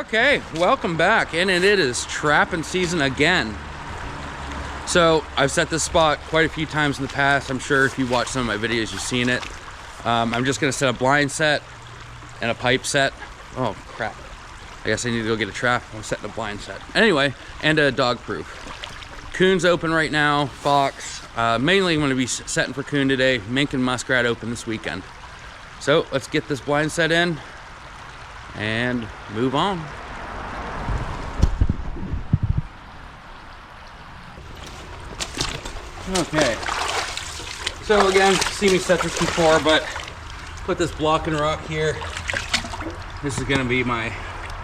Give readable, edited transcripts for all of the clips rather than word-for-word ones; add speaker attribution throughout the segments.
Speaker 1: Okay, welcome back, and it is trapping season again. So I've set this spot quite a few times in the past. I'm sure if you watch some of my videos, you've seen it. I'm just gonna set a blind set and a pipe set. Oh crap, I guess I need to go get a trap. I'm setting a blind set. Anyway, and a dog proof. Coons open right now, fox. Mainly I'm gonna be setting for coon today. Mink and muskrat open this weekend. So let's get this blind set in and move on. Okay, so again, see me set this before, but put this block and rock here. This is gonna be my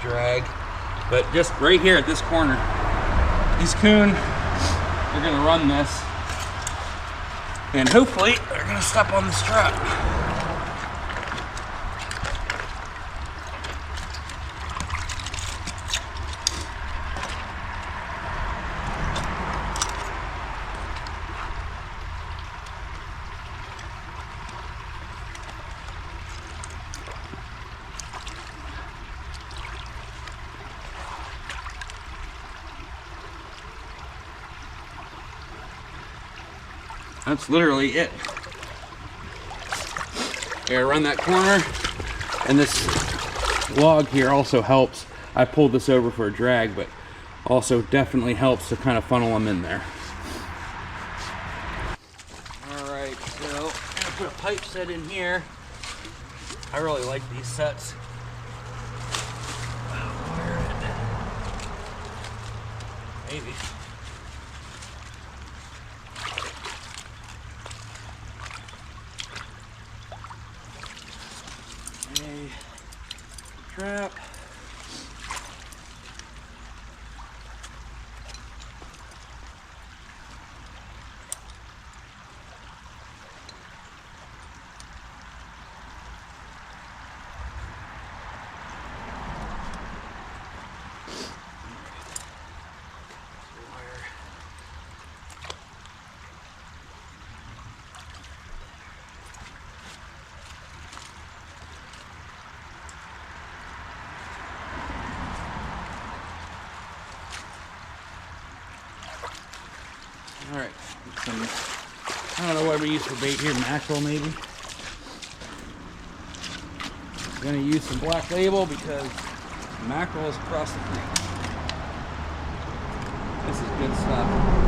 Speaker 1: drag, but just right here at this corner, these coon, they're gonna run this, and hopefully they're gonna step on this trap. That's literally it. I gotta run that corner, and this log here also helps. I pulled this over for a drag, but also definitely helps to kind of funnel them in there. All right, so I'm gonna put a pipe set in here. I really like these sets. Maybe. Trap. All right, I don't know what we use for bait here, mackerel maybe. I'm gonna use some black label because mackerel is across the creek. This is good stuff.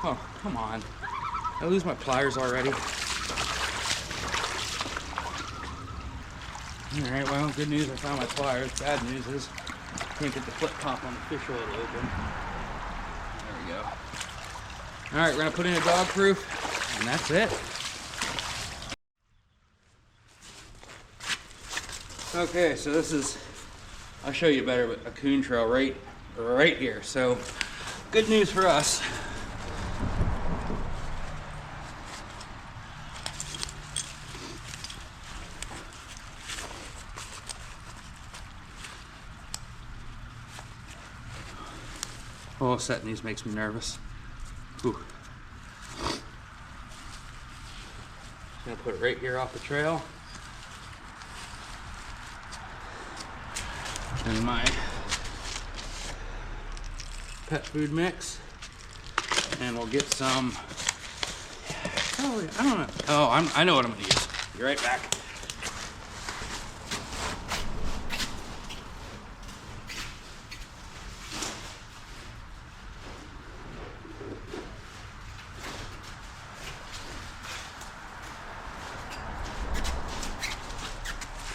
Speaker 1: Oh, come on. I lose my pliers already. Alright, well, good news, I found my pliers. Bad news is I can't get the flip top on the fish oil to open. There we go. Alright, we're gonna put in a dog proof, and that's it. Okay, so this is, I'll show you better, but a coon trail right here. So, good news for us. Oh, setting these makes me nervous. Ooh. Just gonna put it right here off the trail. And my pet food mix. And we'll get some, I don't know. Oh, I know what I'm gonna use. Be right back.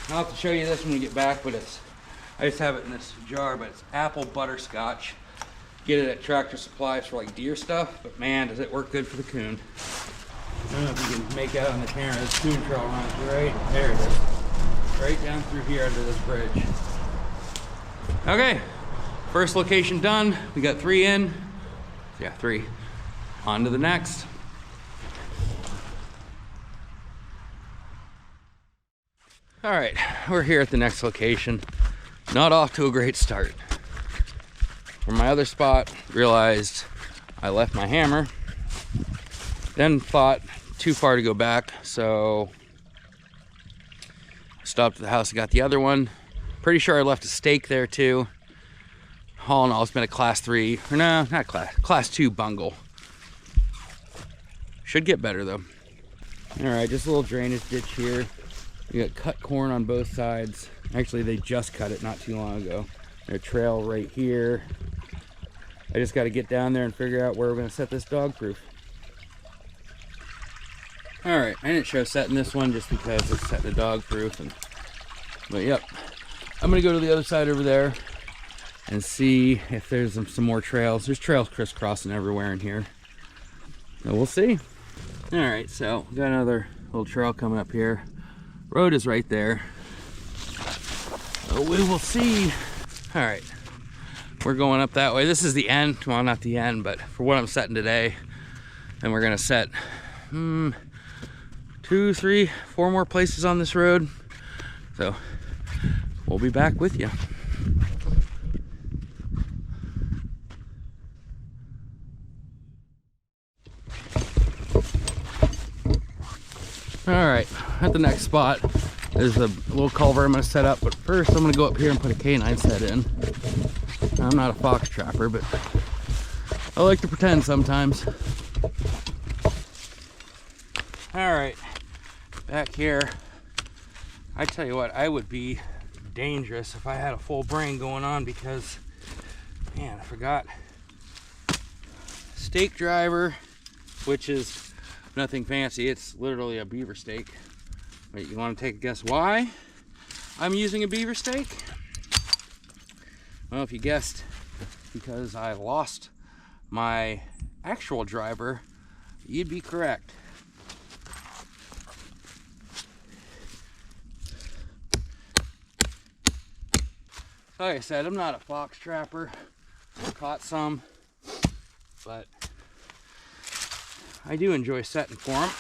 Speaker 1: I'll have to show you this when we get back, but I just have it in this jar, but it's apple butterscotch. Get it at Tractor Supply for like deer stuff, but man, does it work good for the coon. I don't know if you can make out on the camera, this coon trail runs right, there it is. Right down through here under this bridge. Okay, first location done. We got 3 in. Yeah, 3. On to the next. All right, we're here at the next location. Not off to a great start. From my other spot, realized I left my hammer. Then thought too far to go back, so stopped at the house and got the other one. Pretty sure I left a stake there too. All in all, it's been a class 3, or no, not class 2 bungle. Should get better though. All right, just a little drainage ditch here. We got cut corn on both sides. Actually, they just cut it not too long ago. There's a trail right here. I just got to get down there and figure out where we're going to set this dog proof. All right, I didn't show setting this one just because it's setting a dog proof. But yep, I'm going to go to the other side over there and see if there's some more trails. There's trails crisscrossing everywhere in here. So we'll see. All right, so we got another little trail coming up here. Road is right there. So we will see. All right, we're going up that way. This is the end. Well, not the end, but for what I'm setting today. And we're gonna set 2, 3, 4 more places on this road. So we'll be back with you. All right, at the next spot, there's a little culvert I'm gonna set up, but first I'm gonna go up here and put a canine set in. I'm not a fox trapper, but I like to pretend sometimes. All right, back here, I tell you what, I would be dangerous if I had a full brain going on because, man, I forgot. Stake driver, which is nothing fancy, it's literally a beaver stake. Wait, you want to take a guess why I'm using a beaver stake? Well, if you guessed, because I lost my actual driver, you'd be correct. Like I said, I'm not a fox trapper. I caught some, but I do enjoy setting for them.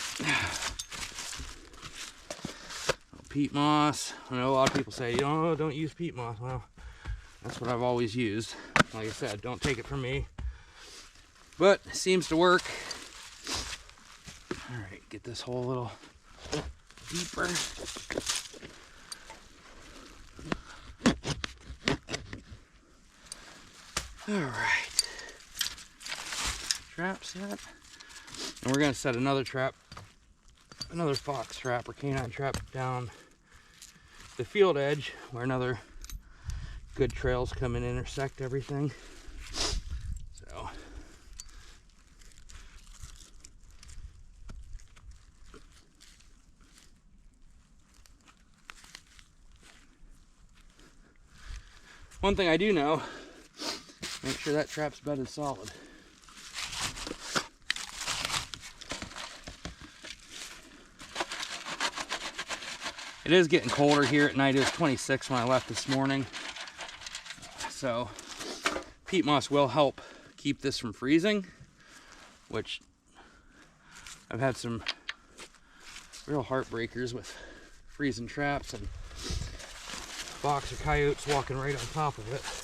Speaker 1: Peat moss. I know a lot of people say, oh, don't use peat moss. Well, that's what I've always used. Like I said, don't take it from me. But it seems to work. All right, get this hole a little deeper. All right. Trap set. And we're gonna set another trap, another fox trap or canine trap down the field edge where another good trails come and intersect everything. So one thing I do know, make sure that trap's bedded solid. It is getting colder here at night. It was 26 when I left this morning. So peat moss will help keep this from freezing, which I've had some real heartbreakers with freezing traps and fox or coyotes walking right on top of it.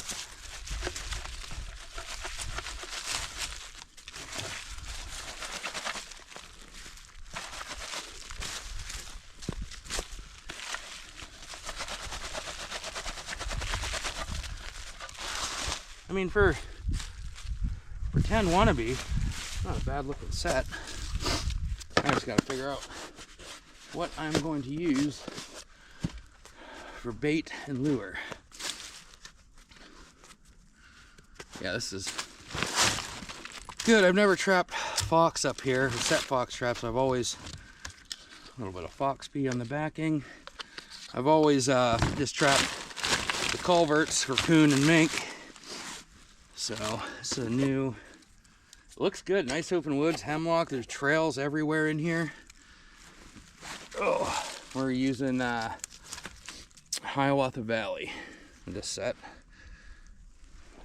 Speaker 1: I mean, for 10 wannabe, not a bad looking set. I just got to figure out what I'm going to use for bait and lure. Yeah, this is good. I've never trapped fox up here, or set fox traps. I've always, a little bit of fox pee on the backing. I've always just trapped the culverts for coon and mink. So this is a new, it looks good, nice open woods, hemlock, there's trails everywhere in here. Oh, we're using Hiawatha Valley in this set.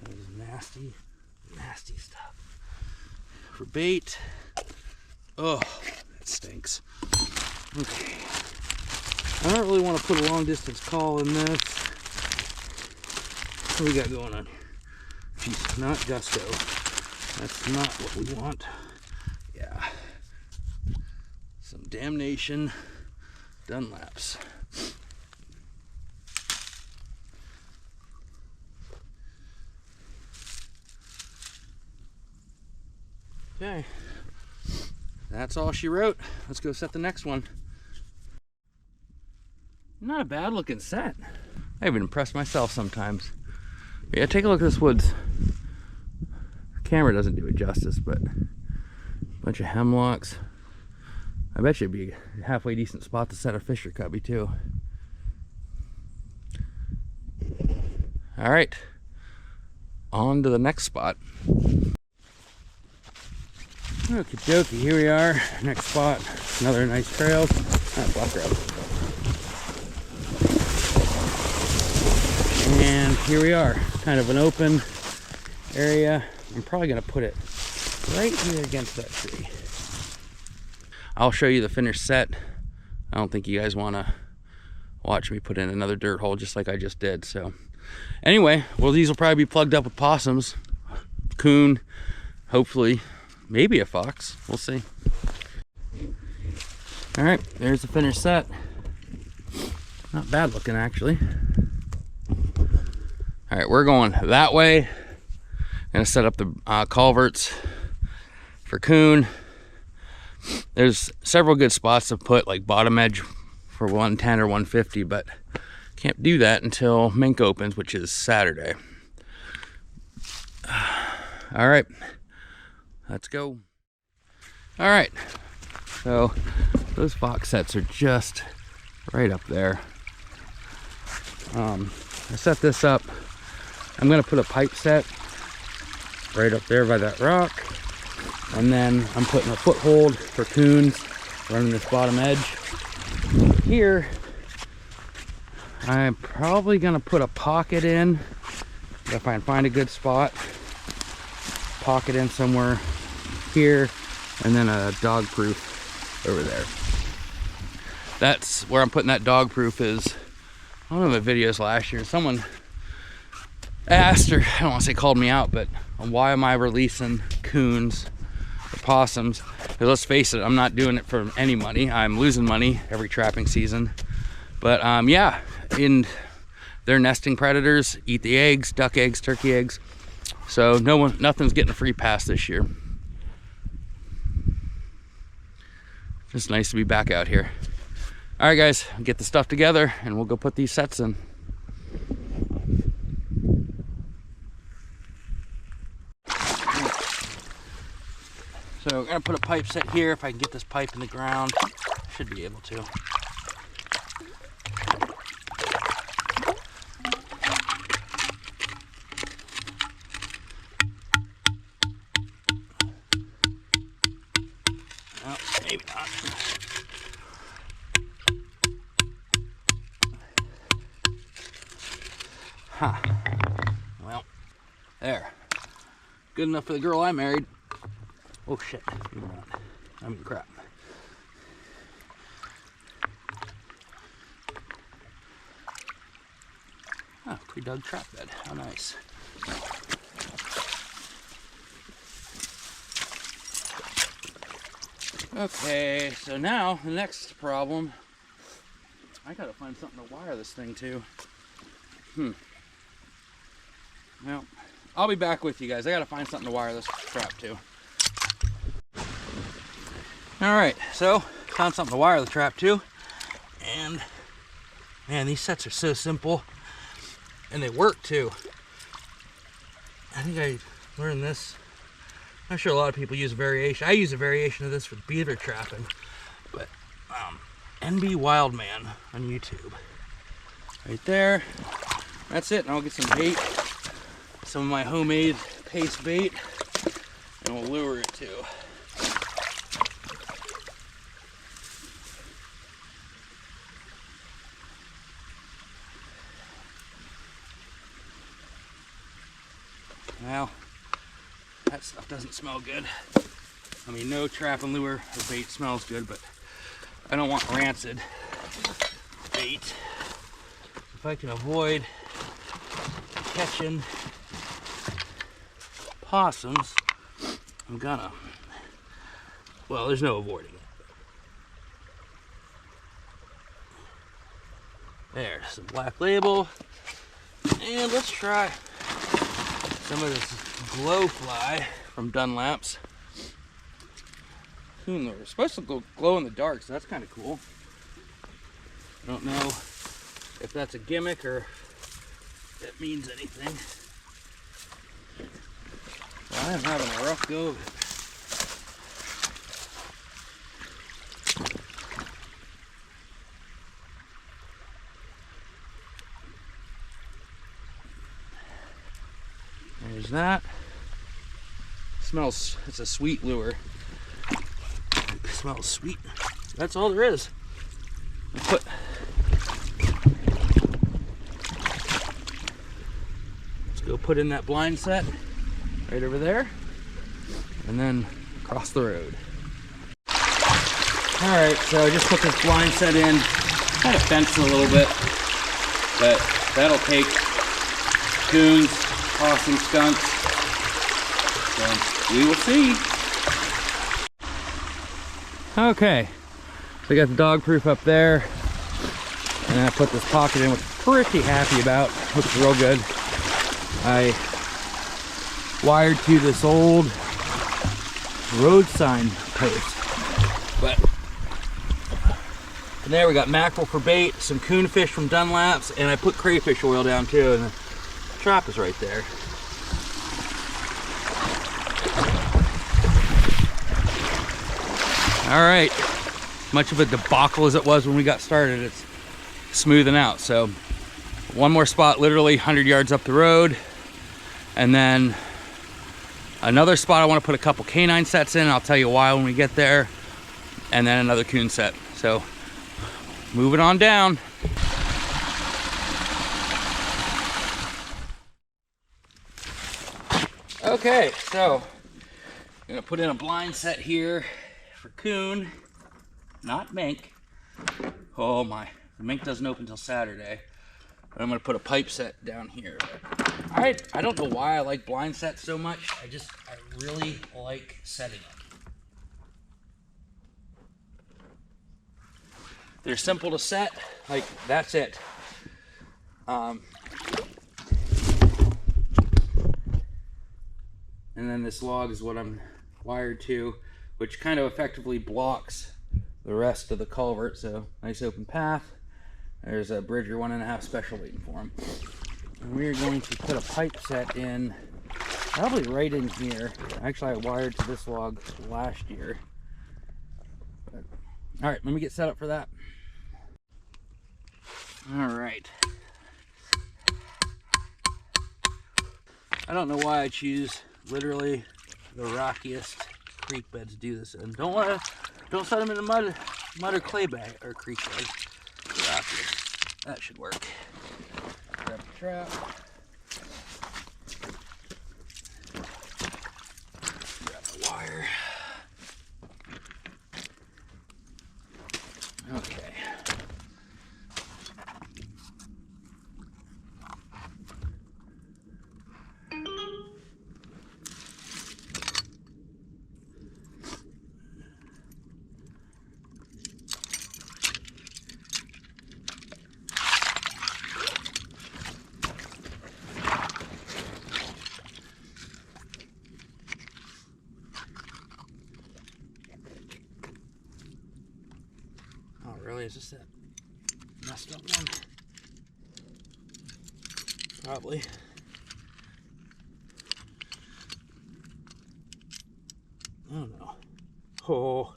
Speaker 1: This is nasty, nasty stuff. For bait, oh, that stinks. Okay. I don't really want to put a long distance call in this. What do we got going on here? Jeez, not gusto. That's not what we want. Yeah. Some damnation Dunlaps. Okay. That's all she wrote. Let's go set the next one. Not a bad looking set. I even impress myself sometimes. Yeah, take a look at this woods. The camera doesn't do it justice, but a bunch of hemlocks. I bet you it'd be a halfway decent spot to set a fisher cubby too. All right, on to the next spot. Okie dokie, here we are. Next spot, another nice trails. Black road. And here we are, kind of an open area. I'm probably gonna put it right here against that tree. I'll show you the finished set. I don't think you guys wanna watch me put in another dirt hole just like I just did. So anyway, well, these will probably be plugged up with possums, coon, hopefully, maybe a fox, we'll see. All right, there's the finished set. Not bad looking, actually. All right, we're going that way. Gonna set up the culverts for coon. There's several good spots to put, like bottom edge for 110 or 150, but can't do that until mink opens, which is Saturday. All right, let's go. All right, so those fox sets are just right up there. I set this up. I'm gonna put a pipe set right up there by that rock. And then I'm putting a foothold for coons, running this bottom edge. Here, I'm probably gonna put a pocket in, if I can find a good spot. Pocket in somewhere here, and then a dog proof over there. That's where I'm putting that dog proof is. I don't know the videos last year. Someone asked, or I don't want to say called me out, but why am I releasing coons or possums? Because let's face it, I'm not doing it for any money. I'm losing money every trapping season. But yeah, they're nesting predators, eat the eggs, duck eggs, turkey eggs. So nothing's getting a free pass this year. Just nice to be back out here. All right, guys, get the stuff together and we'll go put these sets in. So we're gonna put a pipe set here. If I can get this pipe in the ground, should be able to. No, maybe not. Huh. Well, there. Good enough for the girl I married. Oh shit, I mean crap. Oh, pre-dug trap bed, how nice. Okay, so now the next problem, I gotta find something to wire this thing to. Well, I'll be back with you guys. I gotta find something to wire this trap to. All right, so found something to wire the trap to, and man, these sets are so simple, and they work too. I think I learned this. I'm sure a lot of people use a variation. I use a variation of this for beaver trapping, but NB Wildman on YouTube. Right there. That's it, and I'll get some bait, some of my homemade paste bait, and we'll lure it too. Well, that stuff doesn't smell good. I mean, no trap and lure or bait smells good, but I don't want rancid.
Speaker 2: bait. If I can avoid catching possums, I'm gonna. Well, there's no avoiding it. There's some Black Label. And let's try some of this glow fly from Dunlap's. They're supposed to glow in the dark, so that's kind of cool. I don't know if that's a gimmick or if it means anything. Well, I'm having a rough go of it. There's that. Smells, it's a sweet lure. It smells sweet. That's all there is. Let's go put in that blind set right over there and then across the road. Alright, so I just put this blind set in. Kind of fenced a little bit, but that'll take coons, possum, skunks. So we will see. Okay, so I got the dog proof up there, and I put this pocket in, which I'm pretty happy about. Looks real good. I wired to this old road sign post, but and there we got mackerel for bait, some coonfish from Dunlap's, and I put crayfish oil down too, and the trap is right there. All right, much of a debacle as it was when we got started, it's smoothing out. So one more spot, literally 100 yards up the road, and then another spot I want to put a couple canine sets in. I'll tell you why when we get there, and then another coon set. So moving on down. Okay, so I'm gonna put in a blind set here for coon, not mink. Oh my, the mink doesn't open until Saturday. But I'm gonna put a pipe set down here. I don't know why I like blind sets so much. I really like setting them. They're simple to set, like that's it. And then this log is what I'm wired to, which kind of effectively blocks the rest of the culvert. So nice open path. There's a Bridger 1.5 special waiting for him. And we're going to put a pipe set in, probably right in here. Actually, I wired to this log last year. But, all right, let me get set up for that. All right. I don't know why I choose literally the rockiest creek bed to do this in. Don't set them in the mud or clay bed or creek bed. Rockiest. That should work. Grab the trap. Grab the wire. Okay. Really, is this that messed up one? Probably. Oh no. Oh.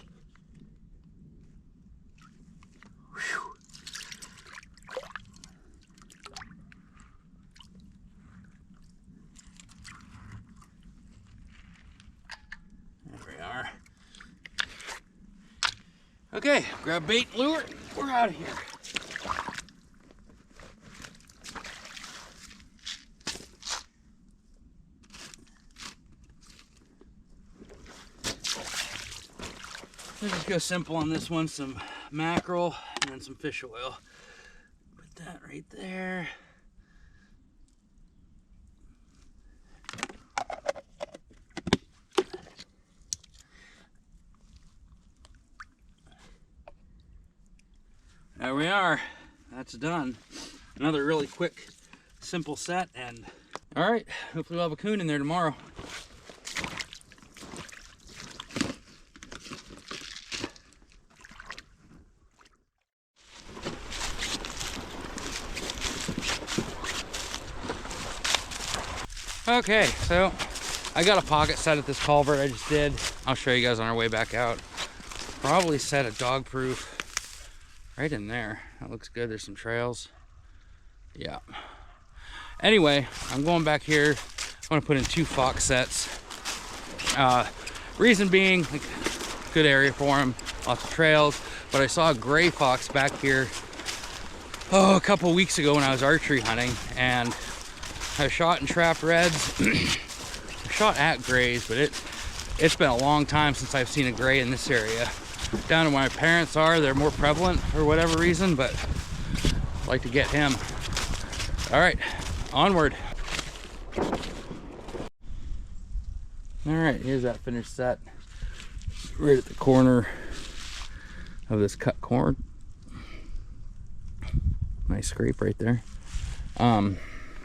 Speaker 2: Whew. There we are. Okay, grab bait and lure. We're out of here. Let's just go simple on this one. Some mackerel and then some fish oil. that right there. There we are. That's done. Another really quick, simple set, and all right, hopefully we'll have a coon in there tomorrow. Okay, so I got a pocket set at this culvert I just did. I'll show you guys on our way back out. Probably set a dog proof right in there. That looks good. There's some trails. Yeah. Anyway, I'm going back here. I want to put in 2 fox sets. Reason being, like, good area for them, lots of trails. But I saw a gray fox back here a couple weeks ago when I was archery hunting, and I shot and trapped reds. I shot at grays, but it's been a long time since I've seen a gray in this area. Down to where my parents are, they're more prevalent for whatever reason, but I'd like to get him. All right, onward. All right, here's that finished set. Right at the corner of this cut corn. Nice scrape right there.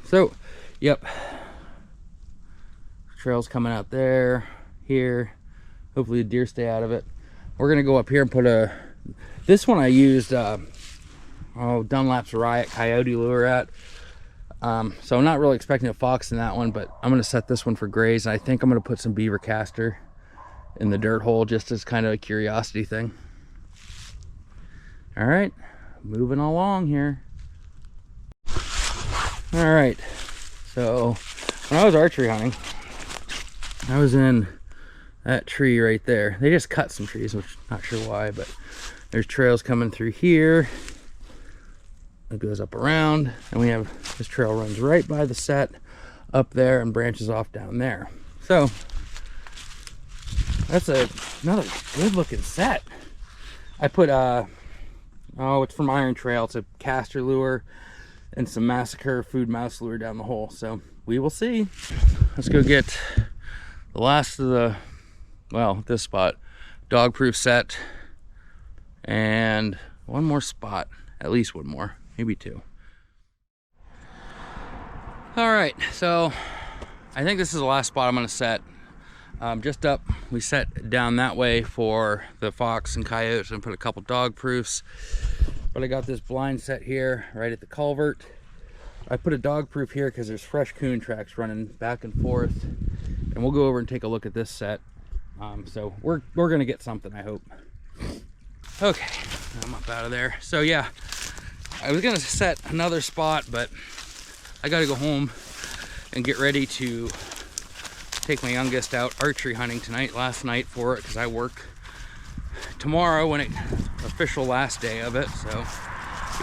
Speaker 2: So, yep. Trails coming out there, here. Hopefully the deer stay out of it. We're gonna go up here and put this one I used Dunlap's Riot coyote lure at. So I'm not really expecting a fox in that one, but I'm gonna set this one for grays, and I think I'm gonna put some beaver caster in the dirt hole just as kind of a curiosity thing. All right, moving along here. All right, so when I was archery hunting, I was in that tree right there. They just cut some trees, which I'm not sure why, but there's trails coming through here. It goes up around, and we have this trail runs right by the set up there and branches off down there. So that's another good looking set. I put it's from Iron Trail. It's a caster lure and some Massacre food mouse lure down the hole. So we will see. Let's go get the last of the, well, this spot, dog proof set, and one more spot, at least one more, maybe 2. All right, so I think this is the last spot I'm gonna set. Just up, we set down that way for the fox and coyotes and put a couple dog proofs. But I got this blind set here right at the culvert. I put a dog proof here because there's fresh coon tracks running back and forth. And we'll go over and take a look at this set. So we're gonna get something, I hope. Okay, I'm up out of there. So yeah, I was gonna set another spot, but I gotta go home and get ready to take my youngest out archery hunting last night for it, because I work tomorrow when official last day of it. So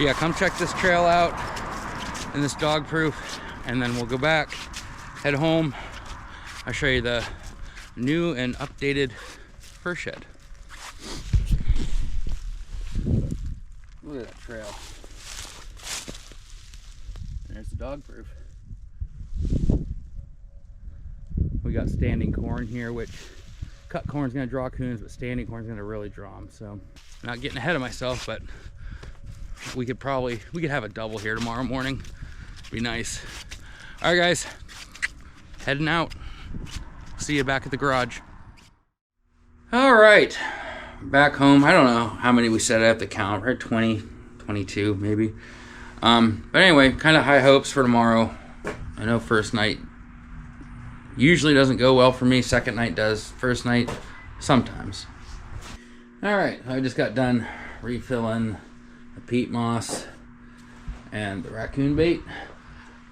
Speaker 2: yeah, come check this trail out and this dog proof, and then we'll go back, head home. I'll show you the new and updated fur shed. Look at that trail. There's the dog proof. We got standing corn here, which cut corn's gonna draw coons, but standing corn's gonna really draw them. So I'm not getting ahead of myself, but we could have a double here tomorrow morning. Be nice. All right, guys, heading out. See you back at the garage. All right, back home. I don't know how many we said I have to count. We're at 20, 22 maybe. But anyway, kind of high hopes for tomorrow. I know first night usually doesn't go well for me. Second night does. First night, sometimes. All right, I just got done refilling the peat moss and the raccoon bait,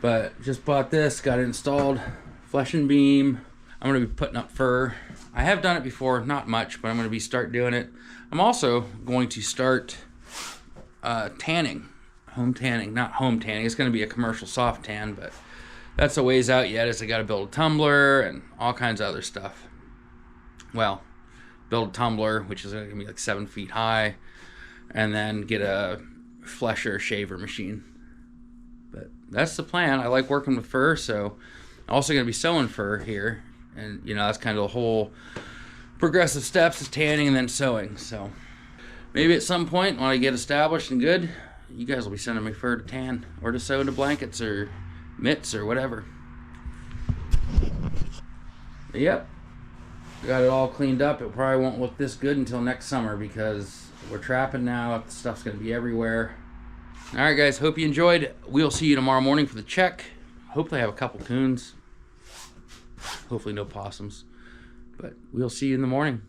Speaker 2: but just bought this, got it installed, flesh and beam. I'm gonna be putting up fur. I have done it before, not much, but I'm gonna start doing it. I'm also going to start tanning, home tanning, not home tanning. It's gonna be a commercial soft tan, but that's a ways out yet, as I gotta build a tumbler and all kinds of other stuff. Well, build a tumbler, which is gonna be like 7 feet high, and then get a flesher shaver machine.
Speaker 1: But that's the plan. I like working with fur, so I'm also going to be sewing fur here. And, you know, that's kind of the whole progressive steps is tanning and then sewing. So maybe at some point when I get established and good, you guys will be sending me fur to tan or to sew into blankets or mitts or whatever. But yep, got it all cleaned up. It probably won't look this good until next summer because we're trapping now. The stuff's going to be everywhere. All right, guys, hope you enjoyed. We'll see you tomorrow morning for the check. Hopefully I have a couple coons. Hopefully no possums. But we'll see you in the morning.